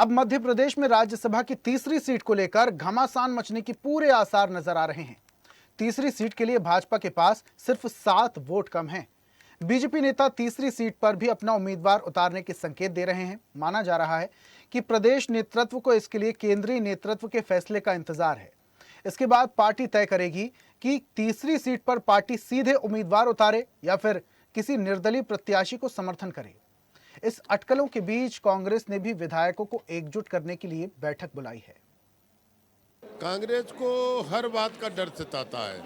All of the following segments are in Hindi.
अब मध्य प्रदेश में राज्यसभा की तीसरी सीट को लेकर घमासान मचने की पूरे आसार नजर आ रहे हैं। तीसरी सीट के लिए भाजपा के पास सिर्फ 7 वोट कम हैं। बीजेपी नेता तीसरी सीट पर भी अपना उम्मीदवार उतारने के संकेत दे रहे हैं। माना जा रहा है कि प्रदेश नेतृत्व को इसके लिए केंद्रीय नेतृत्व के फैसले का इंतजार है। इसके बाद पार्टी तय करेगी कि तीसरी सीट पर पार्टी सीधे उम्मीदवार उतारे या फिर किसी निर्दलीय प्रत्याशी को समर्थन करे। इस अटकलों के बीच कांग्रेस ने भी विधायकों को एकजुट करने के लिए बैठक बुलाई है। कांग्रेस को हर बात का डर सताता है।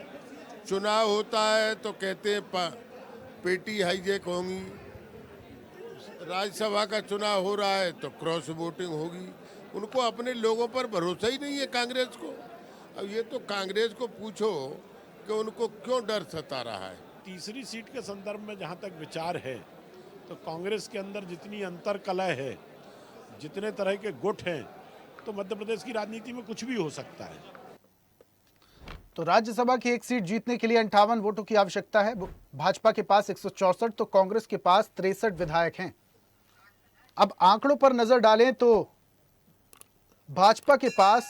चुनाव होता है तो कहते हैं पेटी हाईजैक होंगी, राज्यसभा का चुनाव हो रहा है तो क्रॉस वोटिंग होगी। उनको अपने लोगों पर भरोसा ही नहीं है कांग्रेस को। अब ये तो कांग्रेस को पूछो कि उनको क्यों डर सता रहा है। तीसरी सीट के संदर्भ में जहां तक विचार है तो कांग्रेस के अंदर जितनी अंतर कलह है, जितने तरह के गुट हैं, तो मध्य प्रदेश की राजनीति में कुछ भी हो सकता है। तो राज्यसभा की एक सीट जीतने के लिए 58 वोटों की आवश्यकता है। भाजपा के पास 164 तो कांग्रेस के पास 63 विधायक हैं। अब आंकड़ों पर नजर डालें तो भाजपा के पास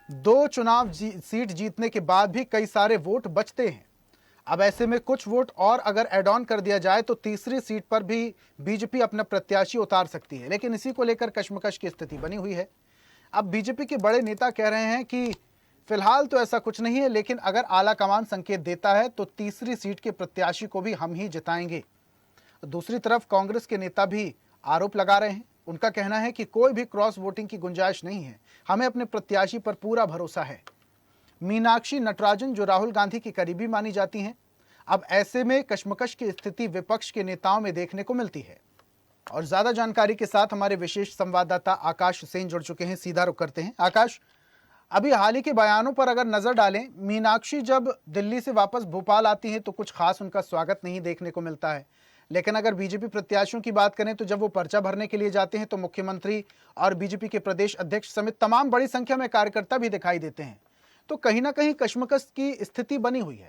2 चुनाव सीट जीतने के बाद भी कई सारे वोट बचते हैं। अब ऐसे में कुछ वोट और अगर ऐड ऑन कर दिया जाए तो तीसरी सीट पर भी बीजेपी अपना प्रत्याशी उतार सकती है, लेकिन इसी को लेकर कशमकश की स्थिति बनी हुई है। अब बीजेपी के बड़े नेता कह रहे हैं कि फिलहाल तो ऐसा कुछ नहीं है, लेकिन अगर आला कमान संकेत देता है तो तीसरी सीट के प्रत्याशी को भी हम ही जिताएंगे। दूसरी तरफ कांग्रेस के नेता भी आरोप लगा रहे हैं। उनका कहना है कि कोई भी क्रॉस वोटिंग की गुंजाइश नहीं है, हमें अपने प्रत्याशी पर पूरा भरोसा है। मीनाक्षी नटराजन जो राहुल गांधी की करीबी मानी जाती हैं, अब ऐसे में कशमकश की स्थिति विपक्ष के नेताओं में देखने को मिलती है। और ज्यादा जानकारी के साथ हमारे विशेष संवाददाता आकाश सेन जुड़ चुके हैं। सीधा रुख करते हैं। आकाश, अभी हाल ही के बयानों पर अगर नजर डालें, मीनाक्षी जब दिल्ली से वापस भोपाल आती हैं तो कुछ खास उनका स्वागत नहीं देखने को मिलता है, लेकिन अगर बीजेपी प्रत्याशियों की बात करें तो जब वो पर्चा भरने के लिए जाते हैं तो मुख्यमंत्री और बीजेपी के प्रदेश अध्यक्ष समेत तमाम बड़ी संख्या में कार्यकर्ता भी दिखाई देते हैं। तो कहीं ना कहीं कशमकश की स्थिति बनी हुई है।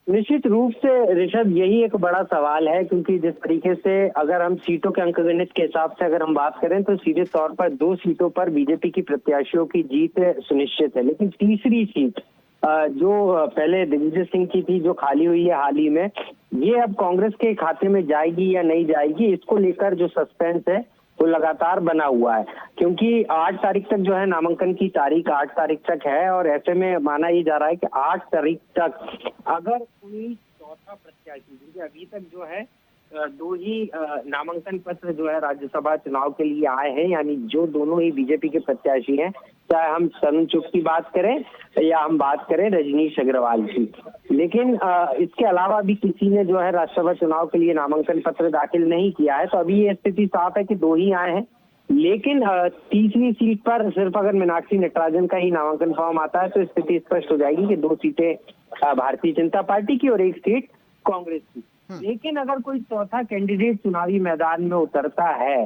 निश्चित रूप से ऋषभ, यही एक बड़ा सवाल है, क्योंकि जिस तरीके से अगर हम सीटों के अंकगणित के हिसाब से अगर हम बात करें तो सीधे तौर पर 2 सीटों पर बीजेपी की प्रत्याशियों की जीत सुनिश्चित है, लेकिन तीसरी सीट जो पहले दिग्विजय सिंह की थी, जो खाली हुई है हाल ही में, ये अब कांग्रेस के खाते में जाएगी या नहीं जाएगी, इसको लेकर जो सस्पेंस है वो लगातार बना हुआ है। क्योंकि 8 तारीख तक जो है नामांकन की तारीख 8 तारीख तक है, और ऐसे में माना ये जा रहा है कि 8 तारीख तक अगर कोई चौथा प्रत्याशी, क्योंकि अभी तक जो है 2 ही नामांकन पत्र जो है राज्यसभा चुनाव के लिए आए हैं, यानी जो दोनों ही बीजेपी के प्रत्याशी हैं, चाहे हम तरुण चुग की बात करें या हम बात करें रजनीश अग्रवाल की। लेकिन इसके अलावा भी किसी ने जो है राज्यसभा चुनाव के लिए नामांकन पत्र दाखिल नहीं किया है। तो अभी ये स्थिति साफ है कि 2 ही आए हैं, लेकिन तीसरी सीट पर सिर्फ अगर मीनाक्षी नटराजन का ही नामांकन फॉर्म आता है तो स्थिति स्पष्ट हो जाएगी कि 2 सीटें भारतीय जनता पार्टी की और 1 सीट कांग्रेस की। लेकिन अगर कोई चौथा कैंडिडेट चुनावी मैदान में उतरता है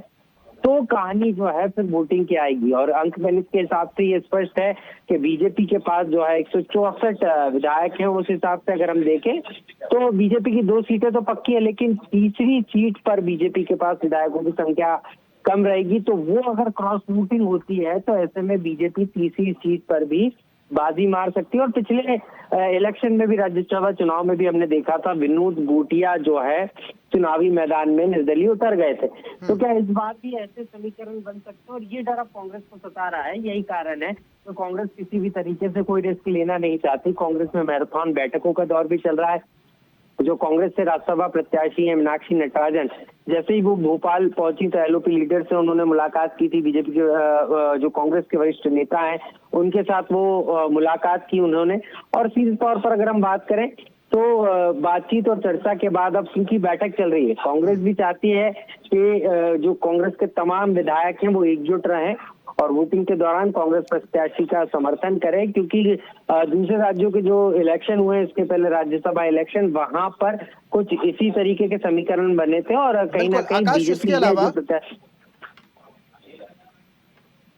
तो कहानी जो है फिर वोटिंग की आएगी। और अंकगणित के हिसाब से ये स्पष्ट है कि बीजेपी के पास जो है 164 विधायक हैं। उस हिसाब से अगर हम देखें तो बीजेपी की 2 सीटें तो पक्की है, लेकिन तीसरी सीट पर बीजेपी के पास विधायकों की संख्या कम रहेगी। तो वो अगर क्रॉस वोटिंग होती है तो ऐसे में बीजेपी तीसरी सीट पर भी बाजी मार सकती है। और पिछले इलेक्शन में भी, राज्यसभा चुनाव में भी हमने देखा था, विनोद बूटिया जो है चुनावी मैदान में निर्दलीय उतर गए थे। तो क्या इस बार भी ऐसे समीकरण बन सकते हैं? और ये डर अब कांग्रेस को सता रहा है। यही कारण है तो कांग्रेस किसी भी तरीके से कोई रिस्क लेना नहीं चाहती। कांग्रेस में मैराथन बैठकों का दौर भी चल रहा है। जो कांग्रेस से राज्यसभा प्रत्याशी है मीनाक्षी नटराजन, जैसे ही वो भोपाल पहुंची तो एलओपी लीडर से उन्होंने मुलाकात की थी। बीजेपी के जो कांग्रेस के वरिष्ठ नेता हैं उनके साथ वो मुलाकात की उन्होंने। और सीधे तौर पर अगर हम बात करें तो बातचीत और चर्चा के बाद अब क्योंकि बैठक चल रही है, कांग्रेस भी चाहती है कि जो कांग्रेस के तमाम विधायक हैं वो एकजुट रहें और वोटिंग के दौरान कांग्रेस प्रत्याशी का समर्थन करें। क्योंकि दूसरे राज्यों के जो इलेक्शन हुए, इसके पहले राज्यसभा इलेक्शन, वहां पर कुछ इसी तरीके के समीकरण बने थे। और कहीं ना कहीं बीजेपी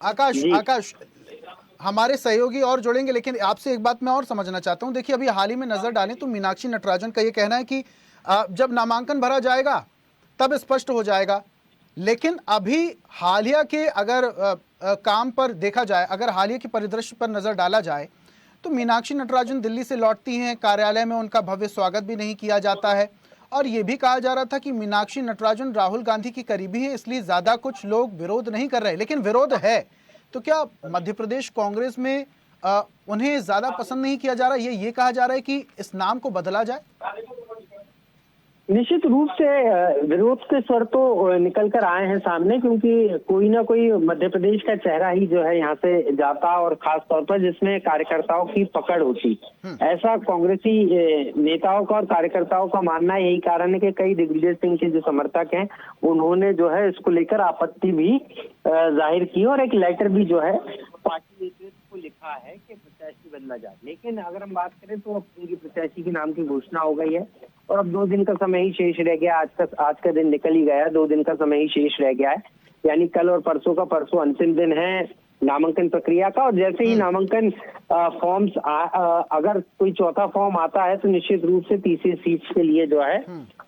आकाश, हमारे सहयोगी और जुड़ेंगे, लेकिन आपसे एक बात मैं और समझना चाहता हूं। देखिए, अभी हाल ही में नजर डालें तो मीनाक्षी नटराजन का ये कहना है कि जब नामांकन भरा जाएगा तब स्पष्ट हो जाएगा लेकिन अभी हालिया के अगर काम पर देखा जाए, अगर हालिया के परिदृश्य पर नजर डाला जाए, तो मीनाक्षी नटराजन दिल्ली से लौटती हैं, कार्यालय में उनका भव्य स्वागत भी नहीं किया जाता है। और ये भी कहा जा रहा था कि मीनाक्षी नटराजन राहुल गांधी की करीबी है, इसलिए ज्यादा कुछ लोग विरोध नहीं कर रहे, लेकिन विरोध है। तो क्या मध्य प्रदेश कांग्रेस में उन्हें ज्यादा पसंद नहीं किया जा रहा, ये कहा जा रहा है कि इस नाम को बदला जाए? निश्चित रूप से विरोध के स्वर तो निकल कर आए हैं सामने, क्योंकि कोई ना कोई मध्य प्रदेश का चेहरा ही जो है यहाँ से जाता, और खास तौर पर जिसमें कार्यकर्ताओं की पकड़ होती। ऐसा कांग्रेसी नेताओं का और कार्यकर्ताओं का मानना है। यही कारण है कि कई दिग्विजय सिंह के जो समर्थक हैं उन्होंने जो है इसको लेकर आपत्ति भी जाहिर की, और एक लेटर भी जो है पार्टी नेतृत्व को लिखा है कि प्रत्याशी बदला जाए। लेकिन अगर हम बात करें तो अब उनकी प्रत्याशी के नाम की घोषणा हो गई है, और अब 2 दिन का समय ही शेष रह गया। आज का दिन निकल ही गया, 2 दिन का समय ही शेष रह गया है। यानी कल और परसों अंतिम दिन है नामांकन प्रक्रिया का। और जैसे ही नामांकन फॉर्म्स अगर कोई चौथा फॉर्म आता है तो निश्चित रूप से तीसरी सीट के लिए जो है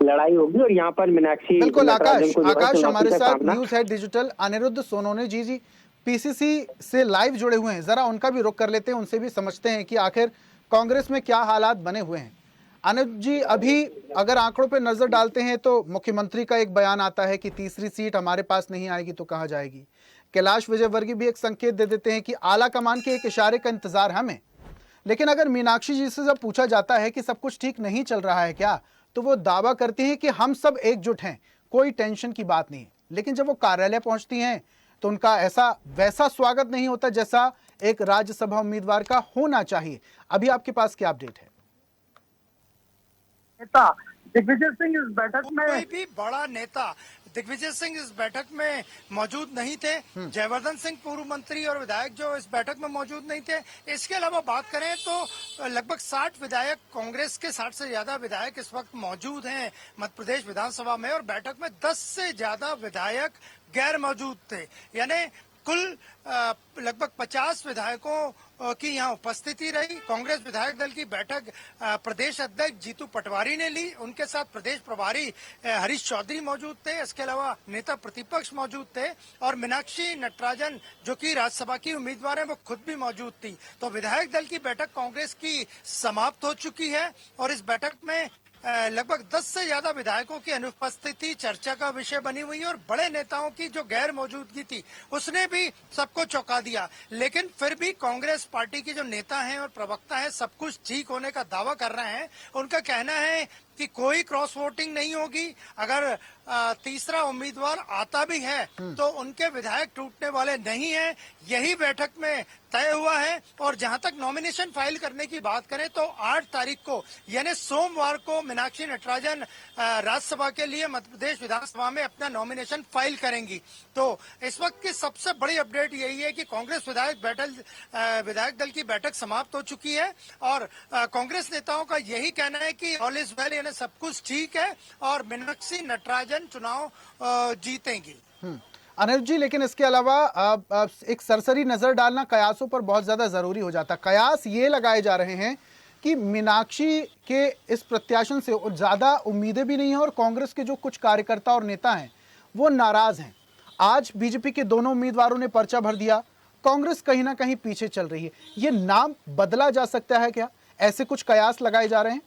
लड़ाई होगी। और यहाँ पर मीनाक्षी बिल्कुल नटराजन को आकाश हमारे साथ news head digital Aniruddh Sonone ji PCC से लाइव जुड़े हुए हैं, जरा उनका भी रुख कर लेते हैं, उनसे भी समझते हैं कि आखिर कांग्रेस में क्या हालात बने हुए हैं। अनुज जी, अभी अगर आंकड़ों पर नजर डालते हैं तो मुख्यमंत्री का एक बयान आता है कि तीसरी सीट हमारे पास नहीं आएगी तो कहाँ जाएगी। कैलाश विजयवर्गीय भी एक संकेत दे देते हैं कि आला कमान के एक इशारे का इंतजार हमें। लेकिन अगर मीनाक्षी जी से जब पूछा जाता है कि सब कुछ ठीक नहीं चल रहा है क्या, तो वो दावा करती हैं कि हम सब एकजुट हैं, कोई टेंशन की बात नहीं। लेकिन जब वो कार्यालय पहुंचती हैं तो उनका ऐसा वैसा स्वागत नहीं होता जैसा एक राज्यसभा उम्मीदवार का होना चाहिए। अभी आपके पास क्या अपडेट है? नेता दिग्विजय सिंह इस बैठक में, कोई भी बड़ा नेता दिग्विजय सिंह इस बैठक में मौजूद नहीं थे। जयवर्धन सिंह पूर्व मंत्री और विधायक जो इस बैठक में मौजूद नहीं थे। इसके अलावा बात करें तो लगभग 60 विधायक, कांग्रेस के 60 से ज्यादा विधायक इस वक्त मौजूद हैं मध्य प्रदेश विधानसभा में, और बैठक में 10 से ज्यादा विधायक गैर मौजूद थे। यानी कुल लगभग 50 विधायकों की यहाँ उपस्थिति रही। कांग्रेस विधायक दल की बैठक प्रदेश अध्यक्ष जीतू पटवारी ने ली, उनके साथ प्रदेश प्रभारी हरीश चौधरी मौजूद थे। इसके अलावा नेता प्रतिपक्ष मौजूद थे, और मीनाक्षी नटराजन जो कि राज्यसभा की उम्मीदवार है वो खुद भी मौजूद थी। तो विधायक दल की बैठक कांग्रेस की समाप्त हो चुकी है, और इस बैठक में लगभग 10 से ज्यादा विधायकों की अनुपस्थिति चर्चा का विषय बनी हुई है, और बड़े नेताओं की जो गैर मौजूदगी थी उसने भी सबको चौंका दिया। लेकिन फिर भी कांग्रेस पार्टी के जो नेता हैं और प्रवक्ता हैं सब कुछ ठीक होने का दावा कर रहे हैं। उनका कहना है कि कोई क्रॉस वोटिंग नहीं होगी। अगर तीसरा उम्मीदवार आता भी है तो उनके विधायक टूटने वाले नहीं हैं, यही बैठक में तय हुआ है। और जहां तक नॉमिनेशन फाइल करने की बात करें तो 8 तारीख को यानी सोमवार को मीनाक्षी नटराजन राज्यसभा के लिए मध्य प्रदेश विधानसभा में अपना नॉमिनेशन फाइल करेंगी। तो इस वक्त की सबसे बड़ी अपडेट यही है कि कांग्रेस विधायक दल की बैठक समाप्त हो चुकी है, और कांग्रेस नेताओं का यही कहना है कि ऑल इज वेल, यानी सब कुछ ठीक है और मीनाक्षी नटराजन चुनाव जीतेंगी। अनिरुद्ध जी, लेकिन इसके अलावा एक सरसरी नजर डालना कयासों पर बहुत ज्यादा जरूरी हो जाता है। कयास ये लगाए जा रहे हैं कि मीनाक्षी के इस प्रत्याशन से ज्यादा उम्मीदें भी नहीं है, और कांग्रेस के जो कुछ कार्यकर्ता और नेता हैं वो नाराज हैं। आज बीजेपी के दोनों उम्मीदवारों ने पर्चा भर दिया, कांग्रेस कहीं ना कहीं पीछे चल रही है। ये नाम बदला जा सकता है क्या? ऐसे कुछ कयास लगाए जा रहे हैं।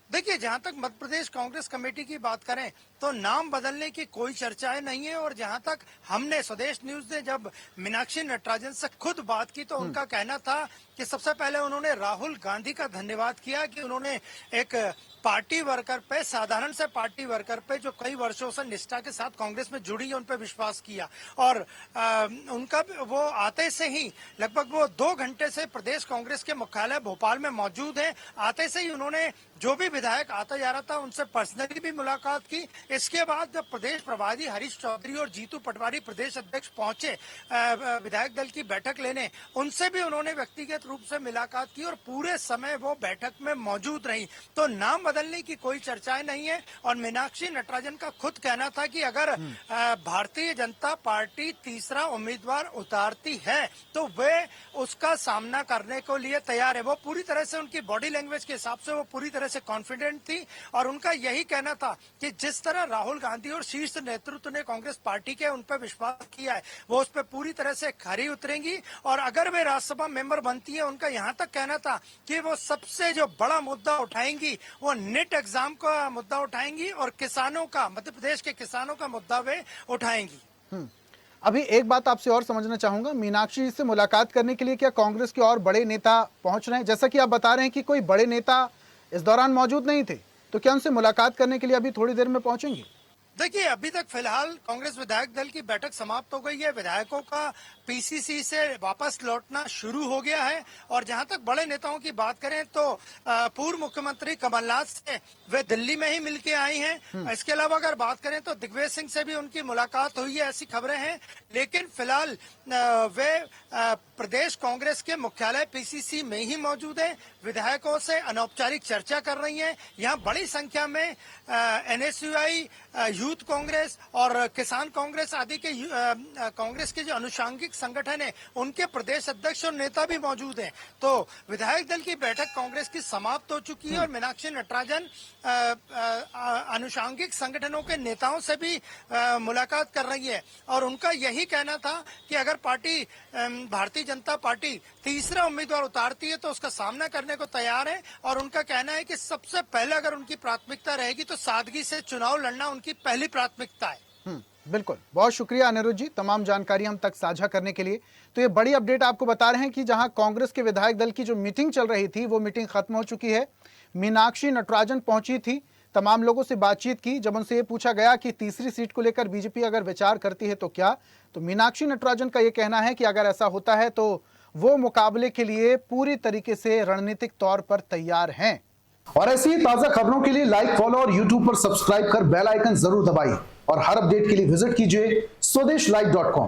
देखिए, जहां तक मध्य प्रदेश कांग्रेस कमेटी की बात करें तो नाम बदलने की कोई चर्चाएं नहीं है। और जहां तक हमने स्वदेश न्यूज ने जब मीनाक्षी नटराजन से खुद बात की तो उनका कहना था कि सबसे पहले उन्होंने राहुल गांधी का धन्यवाद किया कि उन्होंने एक पार्टी वर्कर पे, साधारण से पार्टी वर्कर पे जो कई वर्षों से निष्ठा के साथ कांग्रेस में जुड़ी है, उन पे विश्वास किया। और उनका वो आते से ही लगभग वो 2 घंटे से प्रदेश कांग्रेस के मुख्यालय भोपाल में मौजूद हैं। आते से ही उन्होंने जो भी विधायक आता जा रहा था उनसे पर्सनली भी मुलाकात की। इसके बाद जब प्रदेश प्रभारी हरीश चौधरी और जीतू पटवारी प्रदेश अध्यक्ष पहुंचे विधायक दल की बैठक लेने, उनसे भी उन्होंने व्यक्तिगत रूप से मुलाकात की और पूरे समय वो बैठक में मौजूद रही। तो नाम बदलने की कोई चर्चाएं नहीं है। और मीनाक्षी नटराजन का खुद कहना था कि अगर भारतीय जनता पार्टी तीसरा उम्मीदवार उतारती है तो वे उसका सामना करने को लिए तैयार है। वो पूरी तरह से, उनकी बॉडी लैंग्वेज के हिसाब से वो पूरी तरह से कॉन्फिडेंट थी, और उनका यही कहना था कि जिस तरह तरह राहुल गांधी और शीर्ष नेतृत्व ने कांग्रेस पार्टी के उन पर विश्वास किया है, वो उस पर पूरी तरह से खरी उतरेंगी। और अगर वे राज्यसभा मेंबर बनती है, उनका यहाँ तक कहना था कि वो सबसे जो बड़ा मुद्दा उठाएंगी वो नेट एग्जाम का मुद्दा उठाएंगी और किसानों का, मध्य प्रदेश के किसानों का मुद्दा वे उठाएंगी। अभी एक बात आपसे और समझना चाहूंगा, मीनाक्षी जी से मुलाकात करने के लिए क्या कांग्रेस के और बड़े नेता पहुंच रहे हैं? जैसा कि आप बता रहे हैं कि कोई बड़े नेता इस दौरान मौजूद नहीं थे, तो क्या उनसे मुलाकात करने के लिए अभी थोड़ी देर में पहुंचेंगे? देखिए, अभी तक फिलहाल कांग्रेस विधायक दल की बैठक समाप्त हो गई है। विधायकों का पीसीसी से वापस लौटना शुरू हो गया है। और जहां तक बड़े नेताओं की बात करें तो पूर्व मुख्यमंत्री कमलनाथ से वे दिल्ली में ही मिलके आई हैं। इसके अलावा अगर बात करें तो दिग्विजय सिंह से भी उनकी मुलाकात हुई है, ऐसी खबरें हैं। लेकिन फिलहाल वे प्रदेश कांग्रेस के मुख्यालय पीसीसी में ही मौजूद हैं, विधायकों से अनौपचारिक चर्चा कर रही हैं। यहाँ बड़ी संख्या में एनएसयूआई, यूथ कांग्रेस और किसान कांग्रेस आदि के कांग्रेस के जो अनुषांगिक संगठन है, उनके प्रदेश अध्यक्ष और नेता भी मौजूद हैं। तो विधायक दल की बैठक कांग्रेस की समाप्त हो चुकी है और मीनाक्षी नटराजन अनुषांगिक संगठनों के नेताओं से भी मुलाकात कर रही है। और उनका यही कहना था कि अगर पार्टी, भारतीय जनता पार्टी तीसरा उम्मीदवार उतारती है तो उसका सामना करने को तैयार है। और उनका कहना है कि सबसे पहले अगर उनकी प्राथमिकता रहेगी तो सादगी से चुनाव लड़ना उनकी पहली प्राथमिकता है। बिल्कुल, बहुत शुक्रिया अनिरुद्ध जी, तमाम जानकारी हम तक साझा करने के लिए। तो ये बड़ी अपडेट आपको बता रहे हैं कि जहां कांग्रेस के विधायक दल की जो मीटिंग चल रही थी वो मीटिंग खत्म हो चुकी है। मीनाक्षी नटराजन पहुंची थी, तमाम लोगों से बातचीत की। जब उनसे ये पूछा गया कि तीसरी सीट को लेकर बीजेपी अगर विचार करती है तो क्या, तो मीनाक्षी नटराजन का ये कहना है कि अगर ऐसा होता है तो वो मुकाबले के लिए पूरी तरीके से रणनीतिक तौर पर तैयार हैं। और ऐसी ही ताजा खबरों के लिए लाइक, फॉलो और यूट्यूब पर सब्सक्राइब कर बेल आइकन जरूर दबाइए और हर अपडेट के लिए विजिट कीजिए स्वदेशलाइव.com।